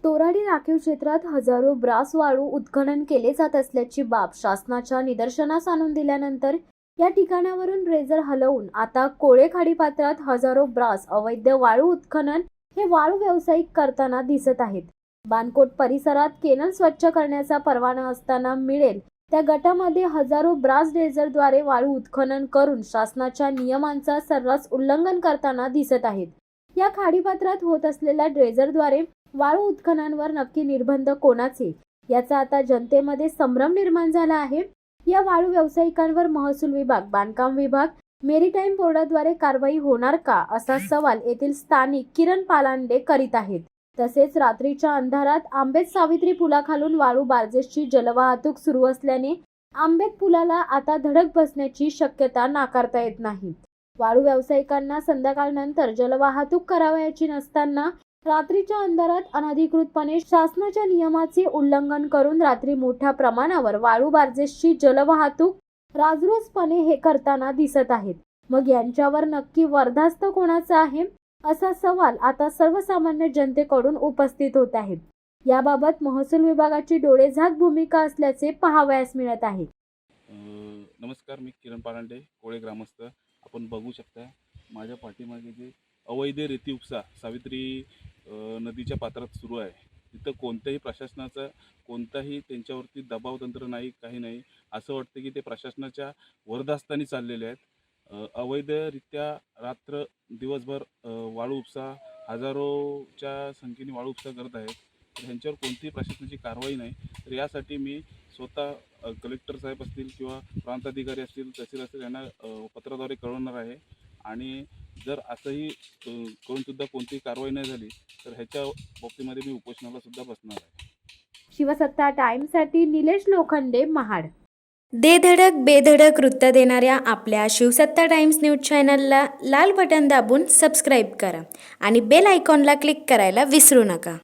तोराडी राखीव क्षेत्रात हजारो ब्रास वाळू उत्खनन केले जात असल्याची बाब शासनाच्या निदर्शनास आणून दिल्यानंतर या ठिकाणावरून ड्रेजर हलवून आता कोळे खाडीपात्रात हजारो ब्रास अवैध वाळू उत्खनन हे वाळू व्यावसायिक करताना दिसत आहेत। बानकोट परिसरात केनल स्वच्छ करण्याचा परवाना असताना मिळेल त्या गटामध्ये हजारो ब्रास ड्रेजरद्वारे वाळू उत्खनन करून शासनाच्या नियमांचा सर्रास उल्लंघन करताना दिसत आहेत। या खाडीपात्रात होत असलेल्या ड्रेजरद्वारे वाळू उत्खननावर नक्की निर्बंध कोणाचे याचा आता जनतेमध्ये संभ्रम निर्माण झाला आहे। या वाळू व्यावसायिकांवर महसूल विभाग, बांधकाम विभाग, मेरीटाईम बोर्डाद्वारे कारवाई होणार का असा सवाल येथील स्थानिक किरण पालांडे करीत आहेत। तसेच रात्रीच्या अंधारात आंबेत सावित्री पुलाखालून वाळू बार्जेसची जलवाहतूक सुरू असल्याने आंबेत पुलाला आता धडक बसण्याची शक्यता नाकारता येत नाही। वाळू व्यावसायिकांना संध्याकाळनंतर जलवाहतूक करावयाची नसताना रात्रीच्या अंधारात अनधिकृतपणे शासनाच्या नियमाचे उल्लंघन करून रात्री मोठ्या प्रमाणावर वाळू बार्जेसची जलवाहतूक राजरोसपणे हे करताना दिसत आहेत। मग यांच्यावर नक्की बरदास्त कोणाचा आहे असा सवाल आता सर्वसामान्य जनतेकडून उपस्थित होत आहे। याबाबत महसूल विभागाची डोळेझाक भूमिका असल्याचे पाहावयास मिळत आहे। नमस्कार, मी किरण पालांडे, कोळे ग्रामस्थ। आपण बघू शकता माझ्या पाठीमागे जे अवैध रेती उपसा सावित्री नदीच्या पात्रात सुरू आहे, तिथं कोणत्याही प्रशासनाचा कोणताही त्यांच्यावरती दबाव तंत्र नाही, काही नाही। असं वाटतं की ते प्रशासनाच्या वरदास्तानी चाललेले आहेत। अवैधरित्या रात्र दिवसभर वाळू उपसा हजारोच्या संख्येने वाळू उपसा करत आहेत। तर ह्यांच्यावर कोणतीही प्रशासनाची कारवाई नाही। तर यासाठी मी स्वतः कलेक्टर साहेब असतील किंवा प्रांताधिकारी असतील, तहसील असतील यांना पत्राद्वारे कळवणार आहे। आणि जर असंही करून सुद्धा कोणतीही कारवाई नाही झाली तर ह्याच्या बाबतीमध्ये मी उपोषणाला सुद्धा बसणार आहे। शिवसत्ता टाइम्ससाठी निलेश लोखंडे, महाड। दे धडक बेधडक वृत्त देणाऱ्या आपल्या शिवसत्ता टाइम्स न्यूज चॅनलला लाल बटन दाबून सबस्क्राईब करा आणि बेल आयकॉनला क्लिक करायला विसरू नका।